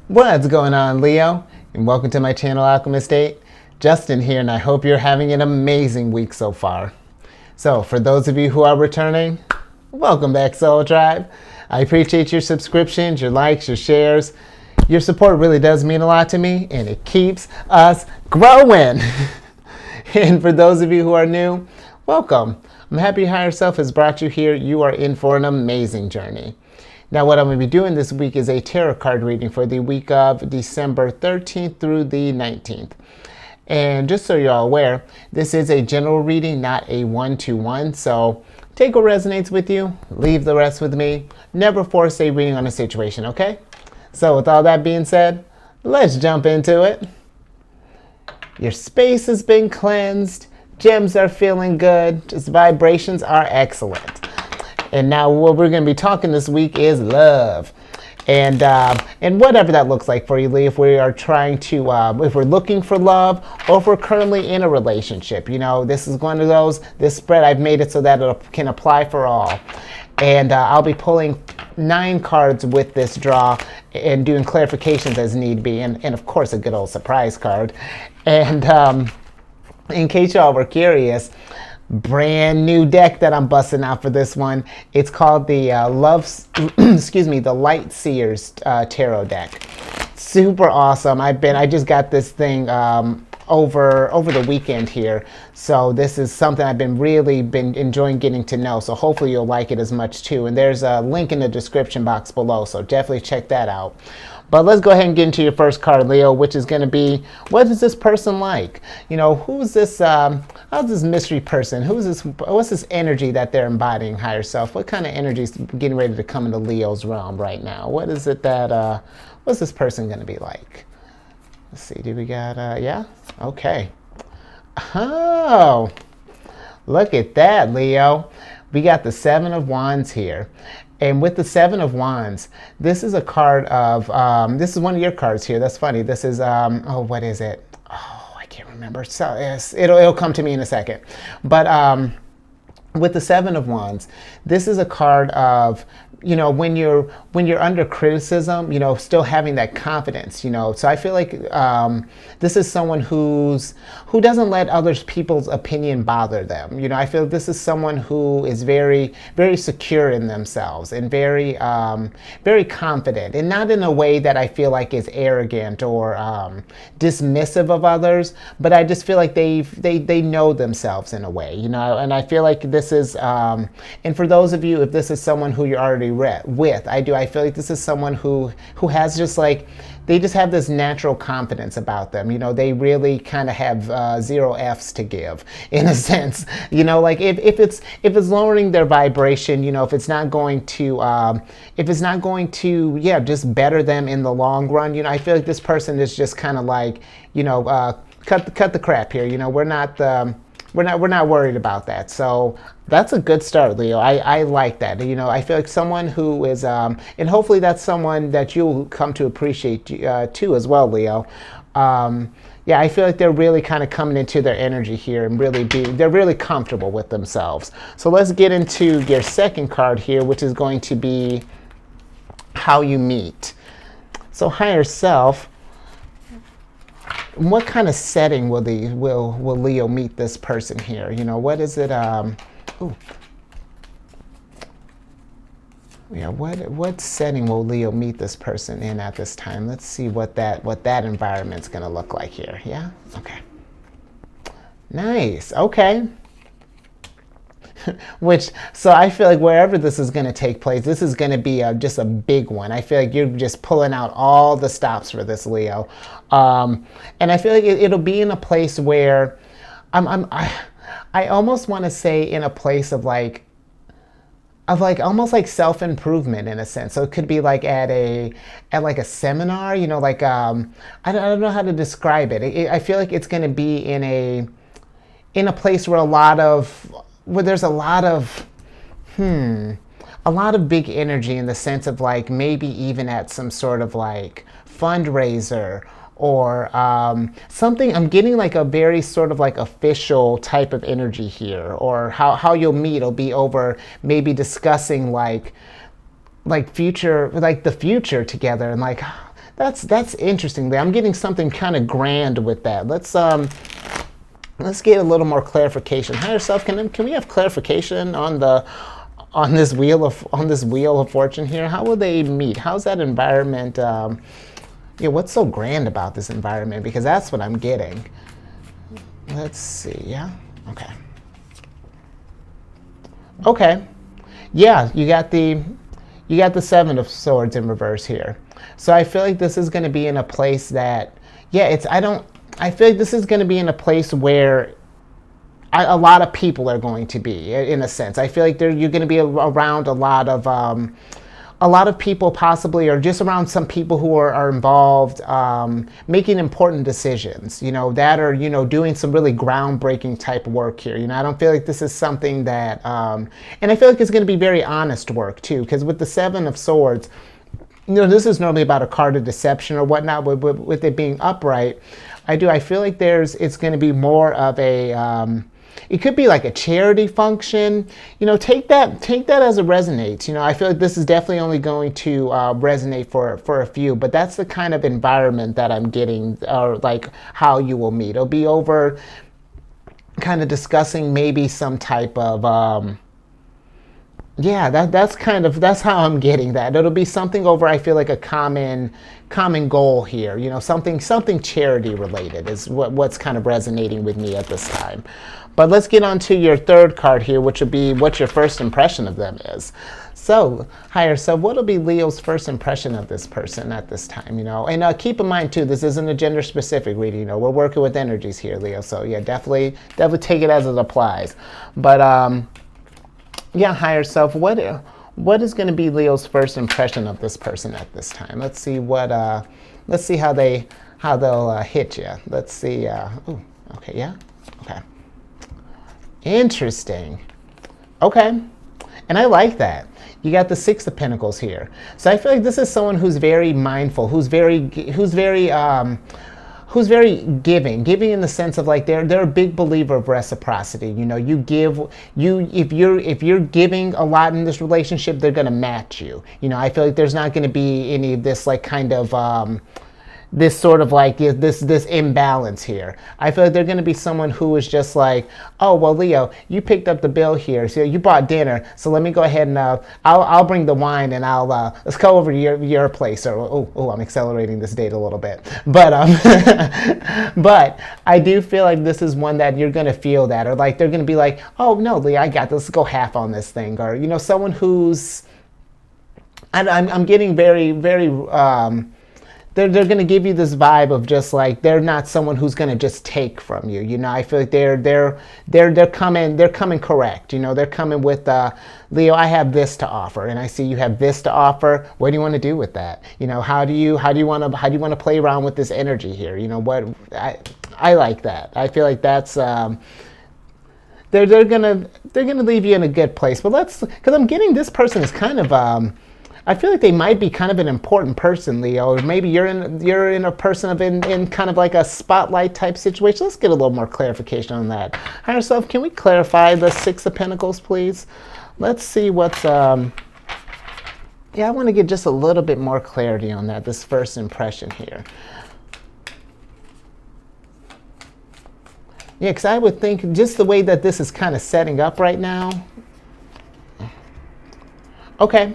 What's going on, Leo? And welcome to my channel, Alchemist. Justin here, and I hope you're having an amazing week so far. So, for those of you who are returning, welcome back, Soul Tribe. I appreciate your subscriptions, your likes, your shares. Your support really does mean a lot to me, and it keeps us growing. And for those of you who are new, welcome. I'm happy Higher Self has brought you here. You are in for an amazing journey. Now, what I'm going to be doing this week is a tarot card reading for the week of December 13th through the 19th. And just so you're all aware, this is a general reading, not a one-to-one. So take what resonates with you, leave the rest with me. Never force a reading on a situation, okay? So with all that being said, let's jump into it. Your space has been cleansed. Gems are feeling good. Just vibrations are excellent. And now what we're going to be talking this week is love. And whatever that looks like for you, Lee, if we are trying to, if we're looking for love, or if we're currently in a relationship. You know, this is one of those, this spread, I've made it so that it can apply for all. And I'll be pulling 9 cards with this draw and doing clarifications as need be. And of course, a good old surprise card. And in case y'all were curious, brand new deck that I'm busting out for this one. It's called the the Light Seers Tarot deck. Super awesome. I just got this thing over the weekend here. So this is something I've been enjoying getting to know. So hopefully you'll like it as much too. And there's a link in the description box below. So definitely check that out. But let's go ahead and get into your first card, Leo, which is going to be, what is this person like? You know, who's this, how's this mystery person? Who's this, what's this energy that they're embodying, higher self? What kind of energy is getting ready to come into Leo's realm right now? What is it that, what's this person going to be like? Let's see, do we got, yeah? Okay. Oh, look at that, Leo. We got the 7 of Wands here. And with the 7 of Wands, this is a card of, this is one of your cards here. That's funny. This is, oh, what is it? Oh, I can't remember. So yes, it'll come to me in a second. But with the 7 of Wands, this is a card of, you know, when you're under criticism, you know, still having that confidence, you know. So I feel like this is someone who doesn't let other people's opinion bother them. You know, I feel this is someone who is very, very secure in themselves and very, very confident, and not in a way that I feel like is arrogant or dismissive of others. But I just feel like they know themselves in a way, you know. And I feel like this is, and for those of you, if this is someone who you're already with, I feel like this is someone who has just like, they just have this natural confidence about them. You know, they really kind of have 0 F's to give, in a sense. You know, like if it's lowering their vibration, you know, if it's not going to, yeah, just better them in the long run. You know, I feel like this person is just kind of like, you know, cut the crap here. You know, we're not worried about that. So that's a good start, Leo. I like that. You know, I feel like someone who is, and hopefully that's someone that you'll come to appreciate too as well, Leo. Yeah, I feel like they're really kind of coming into their energy here and they're really comfortable with themselves. So let's get into your second card here, which is going to be how you meet. So higher self, what kind of setting will Leo meet this person here? You know, what is it? Ooh. Yeah, what setting will Leo meet this person in at this time? Let's see what that environment's going to look like here. Yeah. Okay. Nice. Okay. So I feel like wherever this is going to take place, this is going to be just a big one. I feel like you're just pulling out all the stops for this, Leo. And I feel like it'll be in a place where I almost want to say in a place of almost like self-improvement in a sense. So it could be like at like a seminar, you know, like I don't know how to describe it. I feel like it's going to be in a place where there's a lot of big energy, in the sense of like maybe even at some sort of like fundraiser or something. I'm getting like a very sort of like official type of energy here, or how you'll meet will be over maybe discussing like the future together, and like That's interesting. I'm getting something kind of grand with that. Let's get a little more clarification. Higher self, can we have clarification on this wheel of fortune here? How will they meet? How's that environment? What's so grand about this environment? Because that's what I'm getting. Let's see. Yeah. Okay. Okay. Yeah, you got the Seven of Swords in reverse here. So I feel like this is going to be in a place that, I feel like this is going to be in a place where a lot of people are going to be, in a sense. I feel like you're going to be around a lot of people possibly, or just around some people who are involved making important decisions, that are, doing some really groundbreaking type work here. I don't feel like this is something that, and I feel like it's going to be very honest work too, because with the Seven of Swords, this is normally about a card of deception or whatnot, but with it being upright, I feel like it's going to be more of a, it could be like a charity function. Take that as it resonates. I feel like this is definitely only going to resonate for a few, but that's the kind of environment that I'm getting, or like how you will meet. It'll be over kind of discussing maybe some type of, that's how I'm getting that. It'll be something over, I feel like, a common goal here. Something charity related is what's kind of resonating with me at this time. But let's get on to your third card here, which will be what your first impression of them is. So, higher self, what will be Leo's first impression of this person at this time? And keep in mind too, this isn't a gender specific reading. We're working with energies here, Leo. So yeah, definitely take it as it applies. But higher self, what is going to be Leo's first impression of this person at this time? Let's see how they'll hit you. Let's see. Okay, yeah, okay. Interesting. Okay. And I like that. You got the Six of Pentacles here. So I feel like this is someone who's very mindful, who's very giving in the sense of like they're a big believer of reciprocity. If you're giving a lot in this relationship, they're gonna match you. I feel like there's not gonna be any of this like kind of this sort of like this imbalance here. I feel like they're going to be someone who is just like, oh well, Leo, you picked up the bill here, so you bought dinner, so let me go ahead and I'll bring the wine, and let's go over to your place. Or I'm accelerating this date a little bit, but but I do feel like this is one that you're going to feel that, or like they're going to be like, oh no, Leo, I got this. Let's go half on this thing, or someone who's I'm getting very very. They're going to give you this vibe of just like they're not someone who's going to just take from you. I feel like they're coming correct. They're coming with Leo, I have this to offer, and I see you have this to offer. What do you want to do with that? How do you want to play around with this energy here? I like that. I feel like that's they're gonna leave you in a good place. But because I'm getting this person is kind of I feel like they might be kind of an important person, Leo, or maybe you're in a person in kind of like a spotlight type situation. Let's get a little more clarification on that. Higher self, can we clarify the Six of Pentacles, please? Let's see what's I want to get just a little bit more clarity on that, this first impression here. Yeah, because I would think just the way that this is kind of setting up right now. Okay.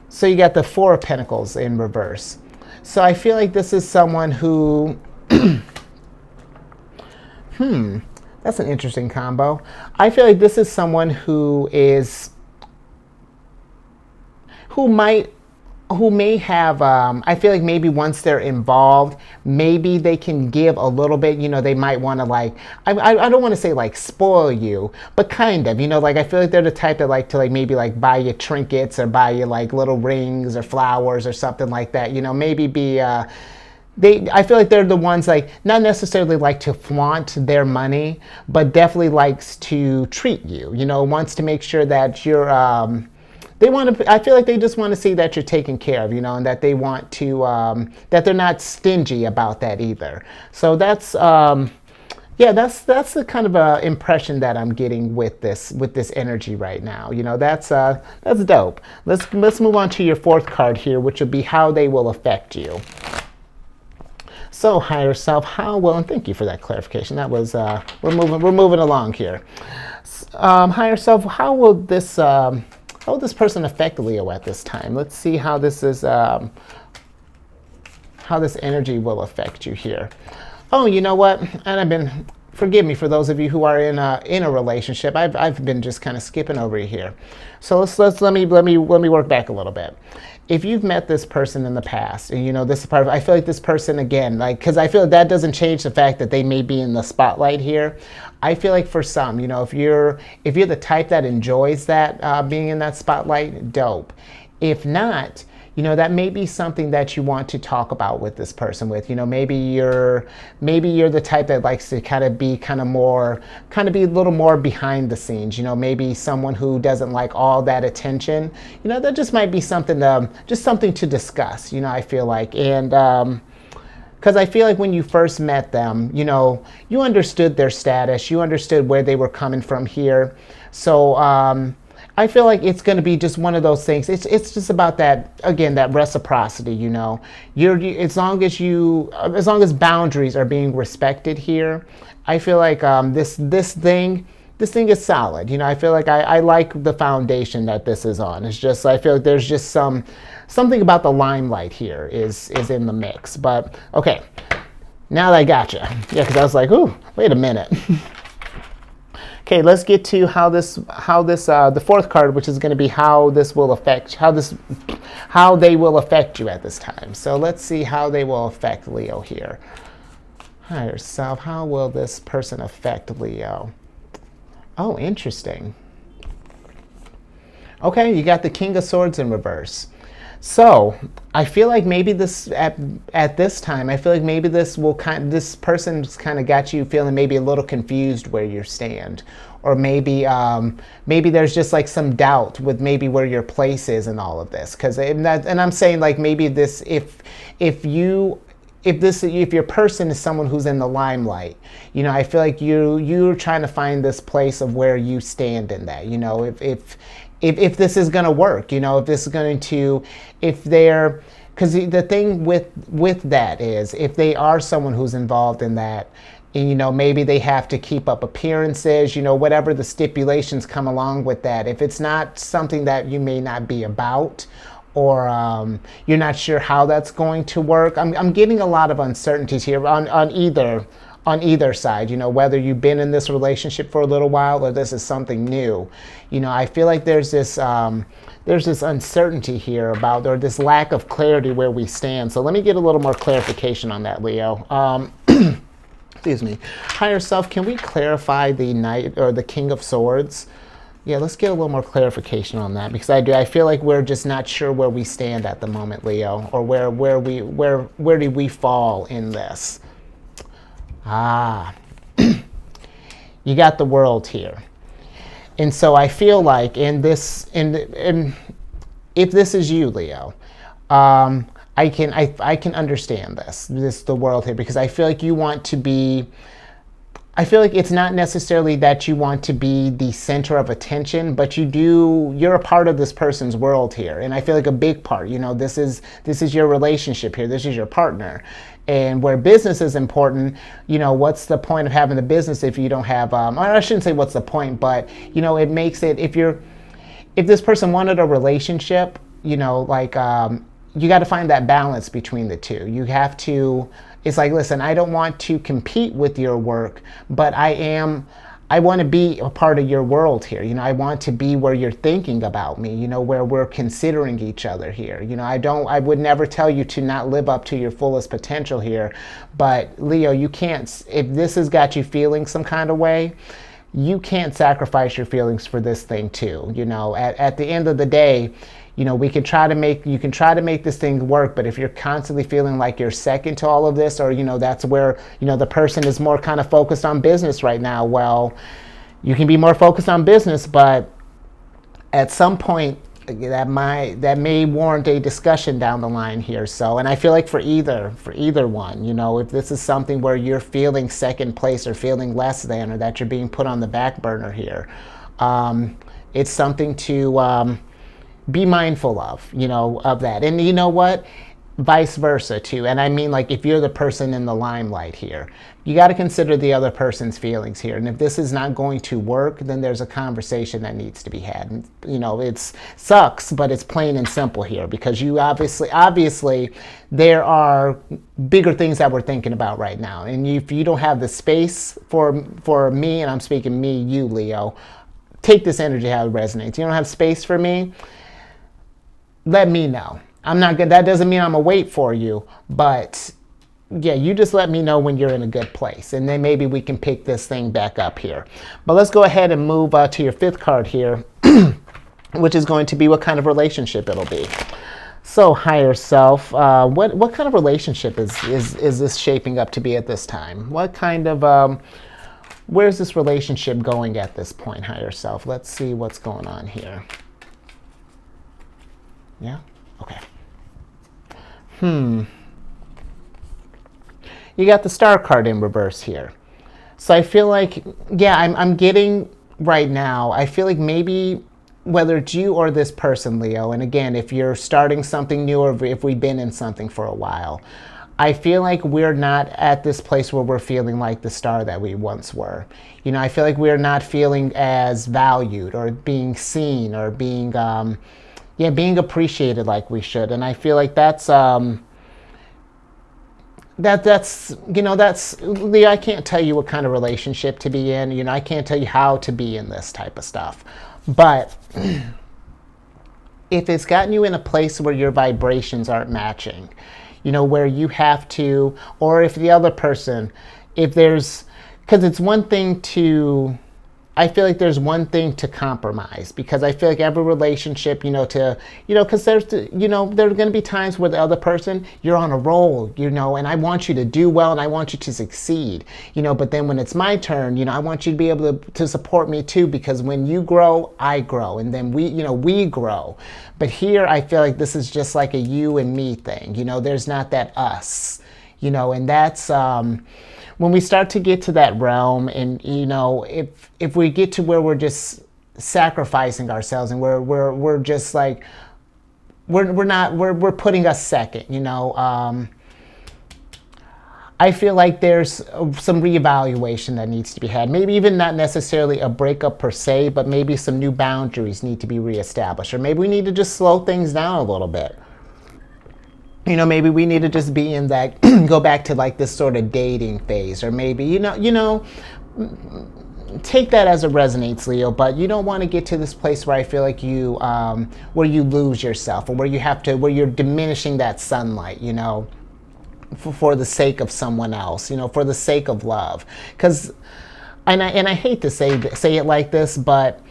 So you got the Four of Pentacles in reverse. So I feel like this is someone who, that's an interesting combo. I feel like this is someone who may have, I feel like maybe once they're involved, maybe they can give a little bit, they might want to like, I don't want to say like spoil you, but kind of, like I feel like they're the type that like to like maybe like buy you trinkets or buy you like little rings or flowers or something like that, maybe be, I feel like they're the ones like not necessarily like to flaunt their money, but definitely likes to treat you, wants to make sure that you're, I feel like they just want to see that you're taken care of, and that they want to, that they're not stingy about that either. So that's Yeah, that's the kind of impression that I'm getting with this energy right now. That's dope. Let's move on to your fourth card here, which will be how they will affect you. So higher self, how will, and thank you for that clarification. That was we're moving along here. Higher self, how will this person affect Leo at this time? Let's see how this is how this energy will affect you here. Oh, you know what? And forgive me for those of you who are in a relationship. I've been just kind of skipping over you here. So let me work back a little bit. If you've met this person in the past, and this is part of, I feel like this person again, because I feel like that doesn't change the fact that they may be in the spotlight here. I feel like for some, if you're the type that enjoys that being in that spotlight, dope. If not, that may be something that you want to talk about with this person with. Maybe you're the type that likes to kind of be a little more behind the scenes. Maybe someone who doesn't like all that attention. That just might be something to discuss. I feel like, and because I feel like when you first met them, you understood their status, you understood where they were coming from here. So I feel like it's going to be just one of those things. It's just about that, again, that reciprocity. As long as boundaries are being respected here, I feel like this thing is solid. I feel like I like the foundation that this is on. It's just, I feel like there's just something about the limelight here is in the mix. But okay, now that I gotcha. Yeah, because I was like, ooh, wait a minute. Okay, let's get to the fourth card, which is going to be how they will affect you at this time. So let's see how they will affect Leo here. Higher self, how will this person affect Leo? Oh, interesting. Okay, you got the King of Swords in reverse. So I feel like maybe this at this time, I feel like maybe this person's kind of got you feeling maybe a little confused where you stand, or maybe there's just like some doubt with maybe where your place is in all of this. And I'm saying like maybe this if your person is someone who's in the limelight, I feel like you're trying to find this place of where you stand in that. If this is going to work, if this is going to, because the thing with that is, if they are someone who's involved in that, and maybe they have to keep up appearances, whatever the stipulations come along with that. If it's not something that you may not be about, or you're not sure how that's going to work, I'm getting a lot of uncertainties here on either side, whether you've been in this relationship for a little while or this is something new. I feel like there's this uncertainty here about, or this lack of clarity where we stand. So let me get a little more clarification on that, Leo. Excuse me. Higher self, can we clarify the Knight or the King of Swords? Yeah, let's get a little more clarification on that, because I feel like we're just not sure where we stand at the moment, Leo, or where do we fall in this? You got the World here. And so I feel like if this is you, Leo, I can understand the World here, because I feel like I feel like it's not necessarily that you want to be the center of attention, but you're a part of this person's world here. And I feel like a big part, this is your relationship here. This is your partner. And where business is important, what's the point of having the business if you don't have, I shouldn't say what's the point, but, it makes it, if this person wanted a relationship, you got to find that balance between the two. You have to, it's like, listen, I don't want to compete with your work, but I want to be a part of your world here. I want to be where you're thinking about me, where we're considering each other here. I would never tell you to not live up to your fullest potential here, but Leo, you can't, if this has got you feeling some kind of way, you can't sacrifice your feelings for this thing too. At the end of the day, you can try to make this thing work, but if you're constantly feeling like you're second to all of this, or that's where the person is more kind of focused on business right now, well, you can be more focused on business, but at some point that may warrant a discussion down the line here. So, and I feel like for either one, you know, if this is something where you're feeling second place or feeling less than, or that you're being put on the back burner here, it's something to be mindful of, you know, of that. And you know what? Vice versa too. And I mean, like, if you're the person in the limelight here, you got to consider the other person's feelings here. And if this is not going to work, then there's a conversation that needs to be had. And, you know, it's sucks, but it's plain and simple here, because you obviously there are bigger things that we're thinking about right now. And if you don't have the space for me, and I'm speaking me, you, Leo, take this energy how it resonates. You don't have space for me, let me know. I'm not good. That doesn't mean I'm gonna wait for you, but yeah, you just let me know when you're in a good place, and then maybe we can pick this thing back up here. But let's go ahead and move to your fifth card here, which is going to be what kind of relationship it'll be. So, higher self, what kind of relationship is this shaping up to be at this time? What kind of where's this relationship going at this point, higher self? Let's see what's going on here. Yeah. Okay. You got the Star card in reverse here. So I feel like, yeah, I'm getting right now, I feel like maybe whether it's you or this person, Leo, and again, if you're starting something new or if we've been in something for a while, I feel like we're not at this place where we're feeling like the star that we once were. You know, I feel like we're not feeling as valued or being seen or being being appreciated like we should. And I feel like that's you know, that's Leo, I can't tell you what kind of relationship to be in. You know, I can't tell you how to be in this type of stuff. But if it's gotten you in a place where your vibrations aren't matching, you know, where you have to, or if the other person, if there's, because it's one thing to, I feel like there's one thing to compromise, because I feel like every relationship, you know, because there's, you know, there are going to be times where the other person, you're on a roll, you know, and I want you to do well and I want you to succeed, you know, but then when it's my turn, you know, I want you to be able to support me too, because when you grow, I grow, and then we grow. But here, I feel like this is just like a you and me thing, you know, there's not that us, you know, and that's, when we start to get to that realm, and you know, if we get to where we're just sacrificing ourselves, and we're just like we're putting us second, you know, I feel like there's some reevaluation that needs to be had. Maybe even not necessarily a breakup per se, but maybe some new boundaries need to be reestablished, or maybe we need to just slow things down a little bit. You know, maybe we need to just be in that, go back to like this sort of dating phase, or maybe, you know, take that as it resonates, Leo, but you don't want to get to this place where I feel like you, where you lose yourself, or where you're diminishing that sunlight, you know, for the sake of someone else, you know, for the sake of love. Because, and I hate to say it like this, but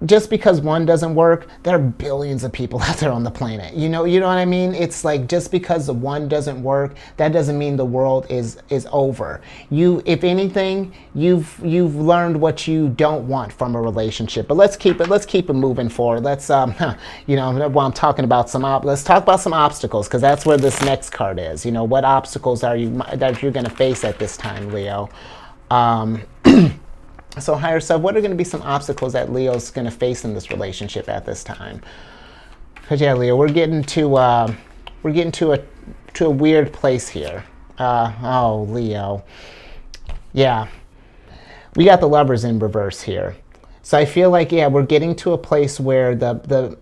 just because one doesn't work, there are billions of people out there on the planet. You know what I mean? It's like, just because the one doesn't work, that doesn't mean the world is over. If anything, you've learned what you don't want from a relationship. But let's keep it moving forward. Let's you know, while I'm talking about let's talk about some obstacles, because that's where this next card is. You know, what obstacles that you're going to face at this time, Leo? So, higher self, what are going to be some obstacles that Leo's going to face in this relationship at this time? Because yeah, Leo, we're getting to a weird place here. Oh, Leo, yeah, we got the Lovers in reverse here. So I feel like, yeah, we're getting to a place where the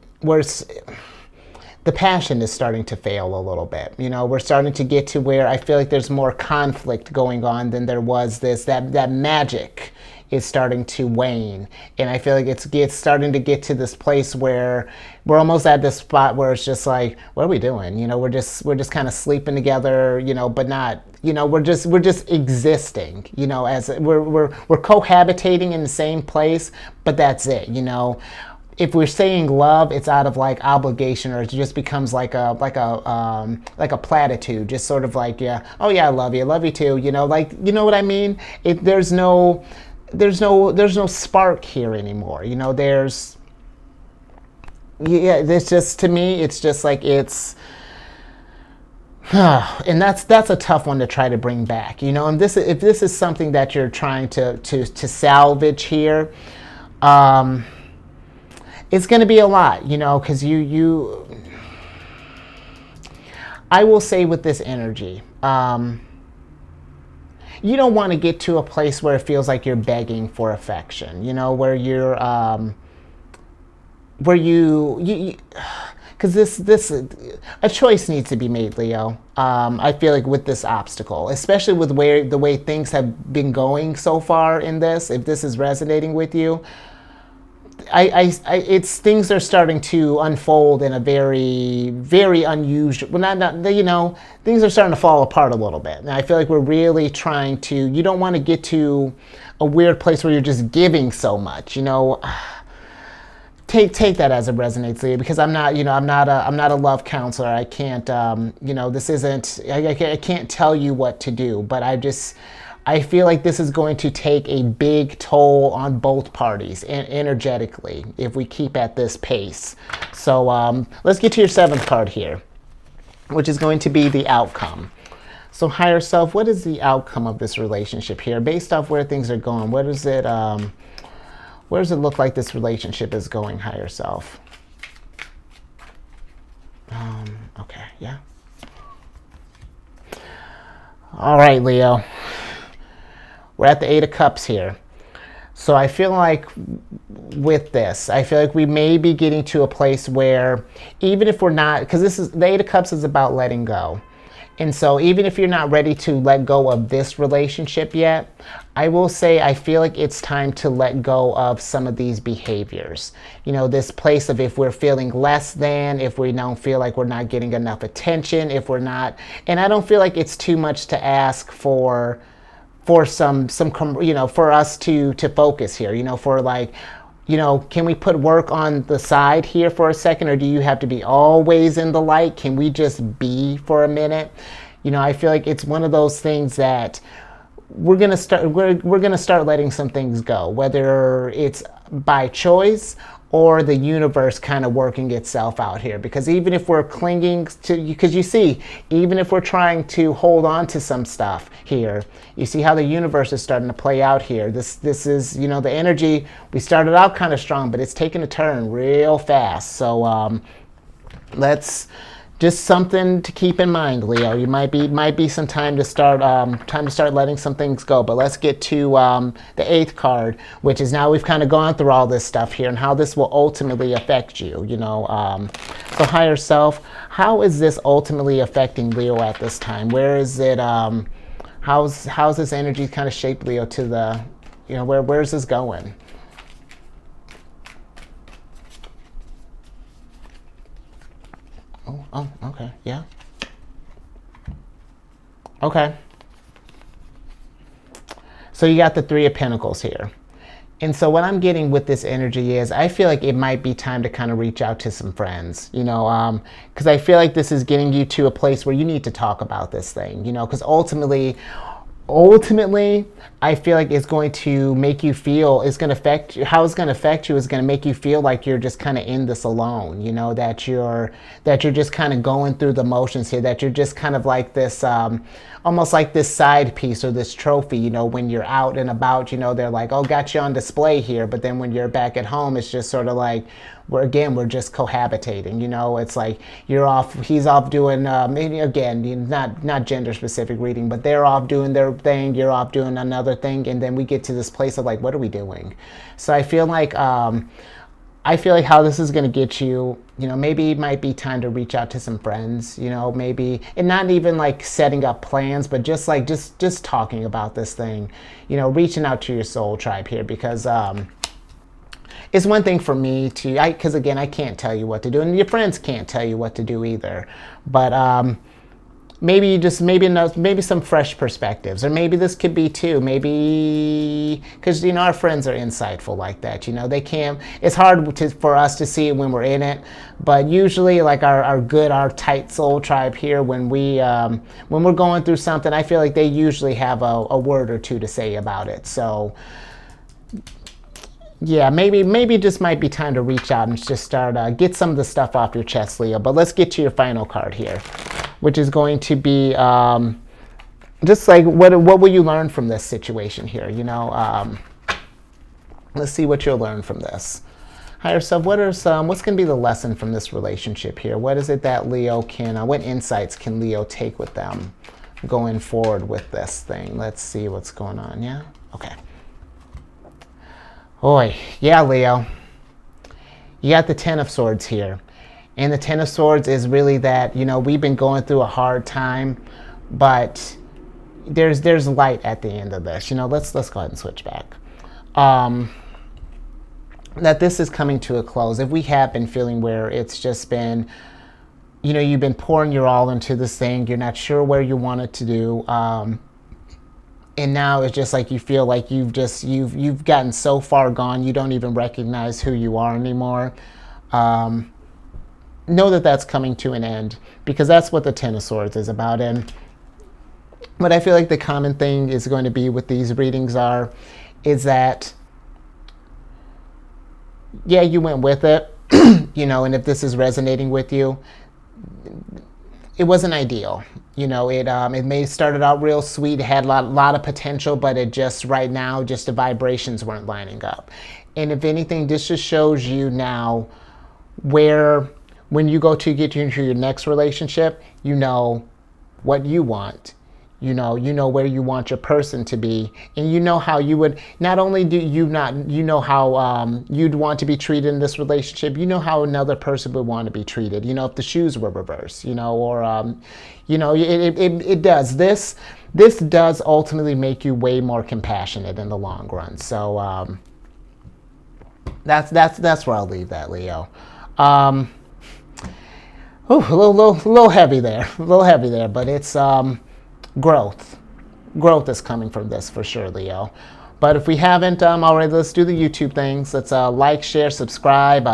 passion is starting to fail a little bit. You know, we're starting to get to where I feel like there's more conflict going on than there was that magic is starting to wane. And I feel like it's starting to get to this place where we're almost at this spot where it's just like, what are we doing? You know, we're just kind of sleeping together, you know, but not, you know, we're just existing, you know, as we're cohabitating in the same place, but that's it, you know. If we're saying love, it's out of like obligation, or it just becomes like a platitude, just sort of like, yeah, oh yeah, I love you too, you know, like, you know what I mean? There's no spark here anymore, you know. yeah, it's just, to me, it's just like it's, and that's a tough one to try to bring back, you know. And this, if this is something that you're trying to salvage here, it's going to be a lot, you know, because I will say with this energy, you don't want to get to a place where it feels like you're begging for affection, you know, where you're, where you because this a choice needs to be made, Leo. I feel like with this obstacle, especially with the way things have been going so far in this, if this is resonating with you, it's, things are starting to unfold in a very, very unusual. Well, not you know, things are starting to fall apart a little bit, and I feel like we're really trying to. You don't want to get to a weird place where you're just giving so much, you know. Take that as it resonates, Leah, because I'm not, you know, I'm not a love counselor. I can't, you know, this isn't. I can't tell you what to do, but I feel like this is going to take a big toll on both parties energetically if we keep at this pace. So let's get to your 7th card here, which is going to be the outcome. So higher self, what is the outcome of this relationship here? Based off where things are going, what is it? Where does it look like this relationship is going, higher self? Okay, yeah. All right, Leo. We're at the 8 of Cups here. So I feel like with this, I feel like we may be getting to a place where, even if we're not, because this is, the 8 of Cups is about letting go. And so even if you're not ready to let go of this relationship yet, I will say I feel like it's time to let go of some of these behaviors. You know, this place of, if we're feeling less than, if we don't feel like we're not getting enough attention, if we're not, and I don't feel like it's too much to ask for some, you know, for us to focus here, you know, for like, you know, can we put work on the side here for a second, or do you have to be always in the light? Can we just be for a minute? You know, I feel like it's one of those things that we're gonna start letting some things go, whether it's by choice or the universe kind of working itself out here. Because even if we're clinging to, because you see, even if we're trying to hold on to some stuff here, you see how the universe is starting to play out here. This is, you know, the energy, we started out kind of strong, but it's taking a turn real fast. So let's, just something to keep in mind, Leo. You might be some time to start letting some things go. But let's get to the 8th card, which is, now we've kind of gone through all this stuff here and how this will ultimately affect you. You know, so higher self, how is this ultimately affecting Leo at this time? Where is it? How's this energy kind of shaped Leo to the, you know, where's this going? Oh, okay, yeah. Okay. So you got the 3 of Pentacles here. And so what I'm getting with this energy is, I feel like it might be time to kind of reach out to some friends, you know, because I feel like this is getting you to a place where you need to talk about this thing, you know, because ultimately, I feel like it's going to make you feel, it's going to affect you, how it's going to affect you is going to make you feel like you're just kind of in this alone, you know, that you're just kind of going through the motions here, that you're just kind of like this, almost like this side piece or this trophy, you know, when you're out and about, you know, they're like, oh, got you on display here. But then when you're back at home, it's just sort of like, we're just cohabitating, you know. It's like he's off doing, maybe again, not gender specific reading, but they're off doing their thing, you're off doing another thing, and then we get to this place of like, what are we doing? So I feel like how this is going to get you, you know, maybe it might be time to reach out to some friends, you know, maybe, and not even like setting up plans, but just like, just talking about this thing, you know, reaching out to your soul tribe here, because, it's one thing for me to, because again, I can't tell you what to do, and your friends can't tell you what to do either. But maybe some fresh perspectives, or maybe this could be too, maybe, because, you know, our friends are insightful like that, you know, they can, it's hard for us to see it when we're in it, but usually like our tight soul tribe here, when we're going through something, I feel like they usually have a word or two to say about it. So yeah, maybe just might be time to reach out and just start get some of the stuff off your chest, Leo. But let's get to your final card here, which is going to be just like what will you learn from this situation here? You know, let's see what you'll learn from this. Higher self, what's going to be the lesson from this relationship here? What is it that Leo can? What insights can Leo take with them going forward with this thing? Let's see what's going on. Yeah. Okay. Boy, yeah, Leo. You got the Ten of Swords here. And the Ten of Swords is really that, you know, we've been going through a hard time, but there's light at the end of this. You know, let's go ahead and switch back. That this is coming to a close. If we have been feeling where it's just been, you know, you've been pouring your all into this thing, you're not sure where you want it to do, and now it's just like you feel like you've gotten so far gone you don't even recognize who you are anymore. Know that that's coming to an end, because that's what the Ten of Swords is about. And what I feel like the common thing is going to be with these readings is that, yeah, you went with it, you know, and if this is resonating with you, it wasn't ideal. You know, it may have started out real sweet, it had a lot of potential, but it just right now, just the vibrations weren't lining up. And if anything, this just shows you now where, when you go to get into your next relationship, you know what you want. You know where you want your person to be, and you know how you would, not only do you know how you'd want to be treated in this relationship, you know how another person would want to be treated. You know, if the shoes were reversed, you know, or you know, it does. This does ultimately make you way more compassionate in the long run. So that's where I'll leave that, Leo. A little heavy there, but it's growth is coming from this for sure, Leo. But if we haven't already, let's do the YouTube things. Let's like, share, subscribe,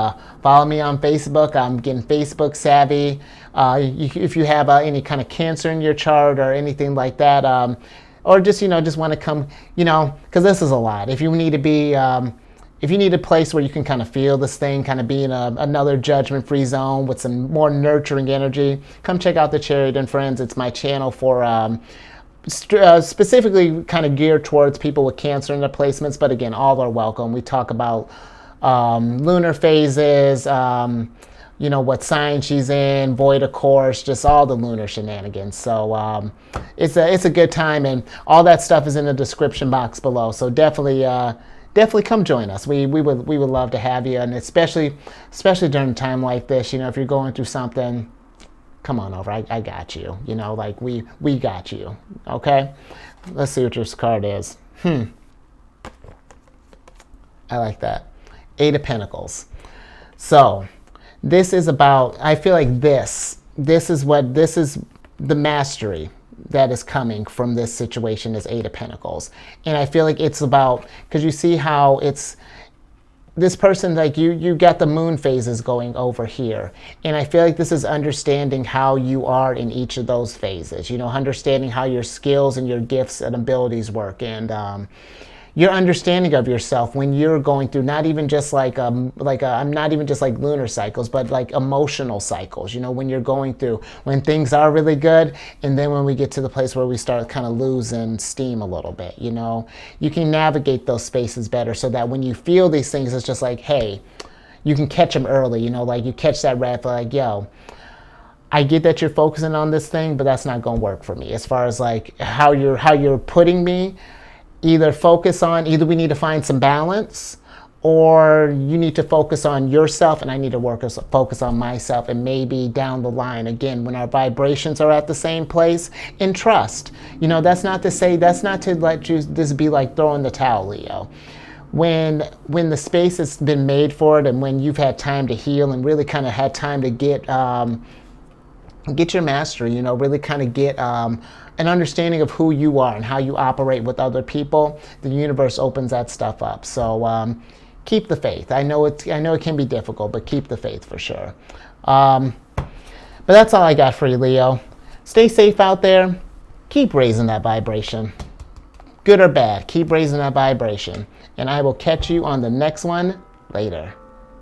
follow me on Facebook. I'm getting Facebook savvy. If you have any kind of cancer in your chart or anything like that, or just, you know, just want to come, you know, because this is a lot. If you need to be, if you need a place where you can kind of feel this thing, kind of be in another judgment-free zone with some more nurturing energy, come check out the Chariot and Friends. It's my channel for specifically kind of geared towards people with cancer in their placements, but again, all are welcome. We talk about lunar phases, you know, what sign she's in, void of course, just all the lunar shenanigans. So it's a good time, and all that stuff is in the description box below. So definitely come join us. We would love to have you, and especially during a time like this, you know, if you're going through something, come on over. I got you. You know, like we got you. Okay? Let's see what your card is. I like that. Eight of Pentacles. So this is about, I feel like this is the mastery that is coming from this situation is Eight of Pentacles. And I feel like it's about, because you see how it's, this person, like you got the moon phases going over here. And I feel like this is understanding how you are in each of those phases, you know, understanding how your skills and your gifts and abilities work, and your understanding of yourself when you're going through not even just I'm not even just like lunar cycles, but like emotional cycles, you know, when you're going through, when things are really good, and then when we get to the place where we start kind of losing steam a little bit, you know, you can navigate those spaces better, so that when you feel these things, it's just like, hey, you can catch them early, you know, like you catch that red flag, like, yo, I get that you're focusing on this thing, but that's not going to work for me as far as like how you're putting me. Either we need to find some balance, or you need to focus on yourself and I need to focus on myself, and maybe down the line, again, when our vibrations are at the same place, and trust. You know, that's not to let you just be like throwing the towel, Leo. When the space has been made for it, and when you've had time to heal and really kind of had time to get your mastery, you know, really kind of get an understanding of who you are and how you operate with other people, the universe opens that stuff up. So keep the faith. I know it can be difficult, but keep the faith for sure. But that's all I got for you, Leo. Stay safe out there. Keep raising that vibration. good or bad. Keep raising that vibration. And I will catch you on the next one later.